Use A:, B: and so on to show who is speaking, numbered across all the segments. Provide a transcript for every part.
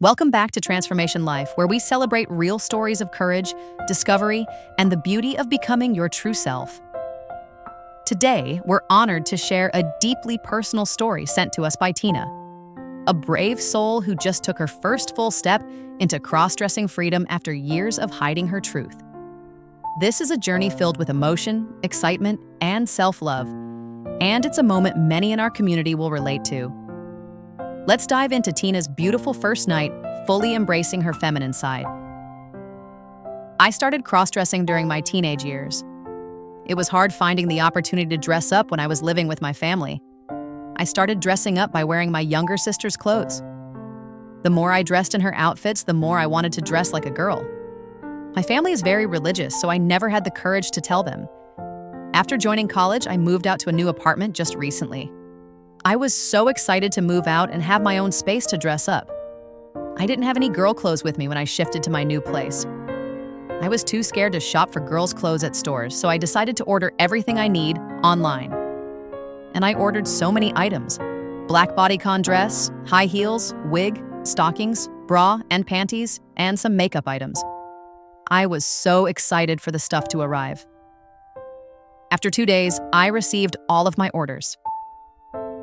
A: Welcome back to Transformation Life, where we celebrate real stories of courage, discovery, and the beauty of becoming your true self. Today, we're honored to share a deeply personal story sent to us by Tina, a brave soul who just took her first full step into cross-dressing freedom after years of hiding her truth. This is a journey filled with emotion, excitement, and self-love, and it's a moment many in our community will relate to. Let's dive into Tina's beautiful first night, fully embracing her feminine side. I started cross-dressing during my teenage years. It was hard finding the opportunity to dress up when I was living with my family. I started dressing up by wearing my younger sister's clothes. The more I dressed in her outfits, the more I wanted to dress like a girl. My family is very religious, so I never had the courage to tell them. After joining college, I moved out to a new apartment just recently. I was so excited to move out and have my own space to dress up. I didn't have any girl clothes with me when I shifted to my new place. I was too scared to shop for girls' clothes at stores, so I decided to order everything I need online. And I ordered so many items: black bodycon dress, high heels, wig, stockings, bra and panties, and some makeup items. I was so excited for the stuff to arrive. After 2 days, I received all of my orders.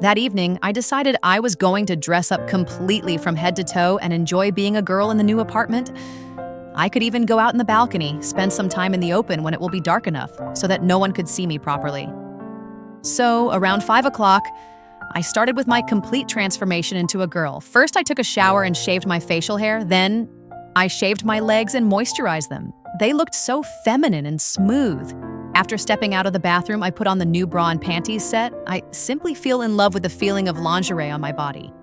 A: That evening, I decided I was going to dress up completely from head to toe and enjoy being a girl in the new apartment. I could even go out in the balcony, spend some time in the open when it will be dark enough so that no one could see me properly. So, around 5 o'clock, I started with my complete transformation into a girl. First, I took a shower and shaved my facial hair. Then, I shaved my legs and moisturized them. They looked so feminine and smooth. After stepping out of the bathroom, I put on the new bra and panties set. I simply feel in love with the feeling of lingerie on my body.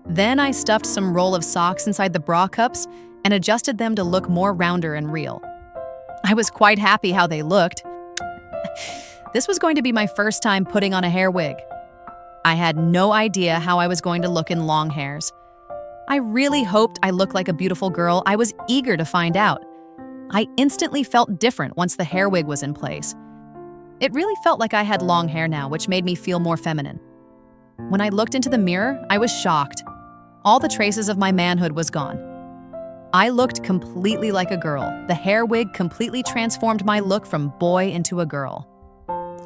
A: Then I stuffed some roll of socks inside the bra cups and adjusted them to look more rounder and real. I was quite happy how they looked. This was going to be my first time putting on a hair wig. I had no idea how I was going to look in long hairs. I really hoped I looked like a beautiful girl. I was eager to find out. I instantly felt different once the hair wig was in place. It really felt like I had long hair now, which made me feel more feminine. When I looked into the mirror, I was shocked. All the traces of my manhood was gone. I looked completely like a girl. The hair wig completely transformed my look from boy into a girl.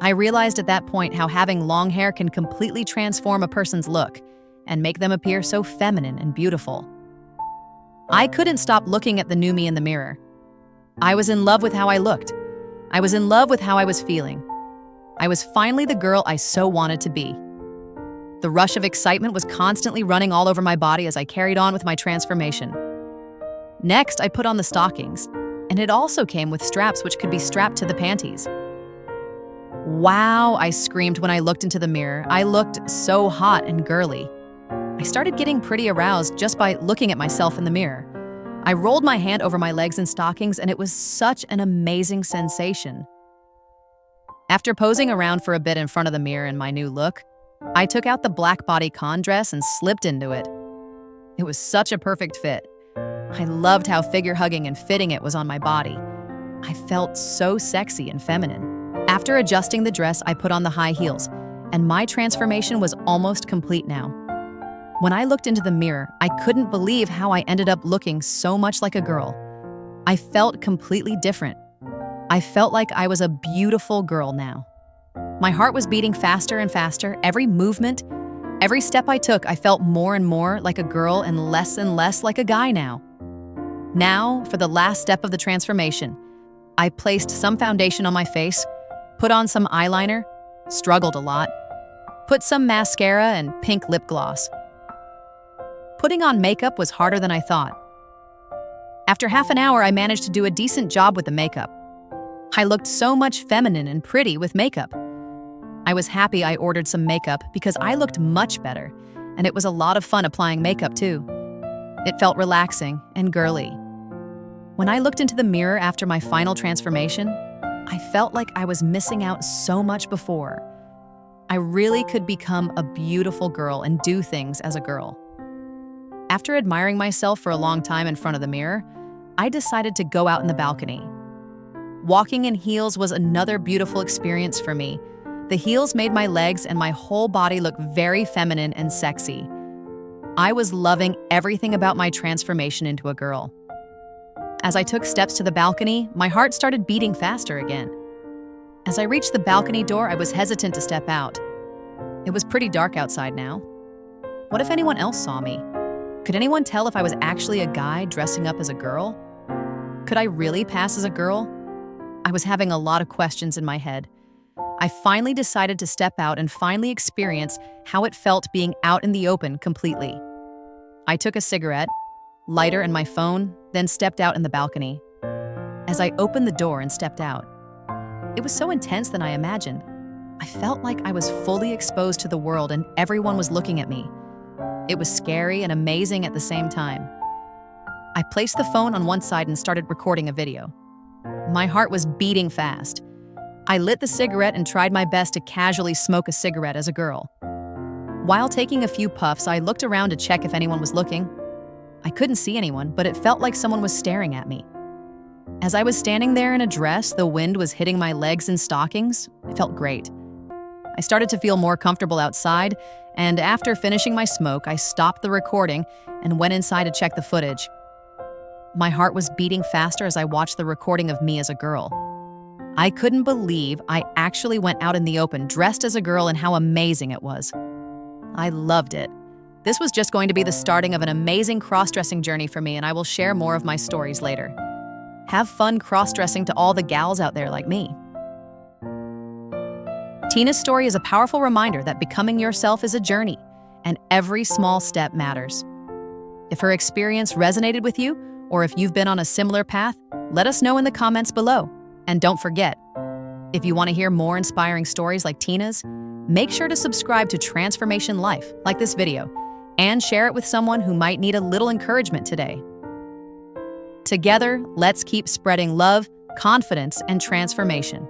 A: I realized at that point how having long hair can completely transform a person's look and make them appear so feminine and beautiful. I couldn't stop looking at the new me in the mirror. I was in love with how I looked. I was in love with how I was feeling. I was finally the girl I so wanted to be. The rush of excitement was constantly running all over my body as I carried on with my transformation. Next, I put on the stockings, and it also came with straps which could be strapped to the panties. Wow, I screamed when I looked into the mirror. I looked so hot and girly. I started getting pretty aroused just by looking at myself in the mirror. I rolled my hand over my legs in stockings, and it was such an amazing sensation. After posing around for a bit in front of the mirror in my new look, I took out the black bodycon dress and slipped into it. It was such a perfect fit. I loved how figure-hugging and fitting it was on my body. I felt so sexy and feminine. After adjusting the dress, I put on the high heels, and my transformation was almost complete now. When I looked into the mirror, I couldn't believe how I ended up looking so much like a girl. I felt completely different. I felt like I was a beautiful girl now. My heart was beating faster and faster. Every movement, every step I took, I felt more and more like a girl and less like a guy now. Now, for the last step of the transformation, I placed some foundation on my face, put on some eyeliner, struggled a lot, put some mascara and pink lip gloss. Putting on makeup was harder than I thought. After half an hour, I managed to do a decent job with the makeup. I looked so much feminine and pretty with makeup. I was happy I ordered some makeup because I looked much better, and it was a lot of fun applying makeup too. It felt relaxing and girly. When I looked into the mirror after my final transformation, I felt like I was missing out so much before. I really could become a beautiful girl and do things as a girl. After admiring myself for a long time in front of the mirror, I decided to go out in the balcony. Walking in heels was another beautiful experience for me. The heels made my legs and my whole body look very feminine and sexy. I was loving everything about my transformation into a girl. As I took steps to the balcony, my heart started beating faster again. As I reached the balcony door, I was hesitant to step out. It was pretty dark outside now. What if anyone else saw me? Could anyone tell if I was actually a guy dressing up as a girl? Could I really pass as a girl? I was having a lot of questions in my head. I finally decided to step out and finally experience how it felt being out in the open completely. I took a cigarette, lighter, and my phone, then stepped out in the balcony. As I opened the door and stepped out, it was so intense than I imagined. I felt like I was fully exposed to the world and everyone was looking at me. It was scary and amazing at the same time. I placed the phone on one side and started recording a video. My heart was beating fast. I lit the cigarette and tried my best to casually smoke a cigarette as a girl. While taking a few puffs, I looked around to check if anyone was looking. I couldn't see anyone, but it felt like someone was staring at me. As I was standing there in a dress, the wind was hitting my legs in stockings. It felt great. I started to feel more comfortable outside, and after finishing my smoke, I stopped the recording and went inside to check the footage. My heart was beating faster as I watched the recording of me as a girl. I couldn't believe I actually went out in the open dressed as a girl and how amazing it was. I loved it. This was just going to be the starting of an amazing cross-dressing journey for me, and I will share more of my stories later. Have fun cross-dressing to all the gals out there like me. Tina's story is a powerful reminder that becoming yourself is a journey, and every small step matters. If her experience resonated with you, or if you've been on a similar path, let us know in the comments below. And don't forget, if you want to hear more inspiring stories like Tina's, make sure to subscribe to Transformation Life, like this video, and share it with someone who might need a little encouragement today. Together, let's keep spreading love, confidence, and transformation.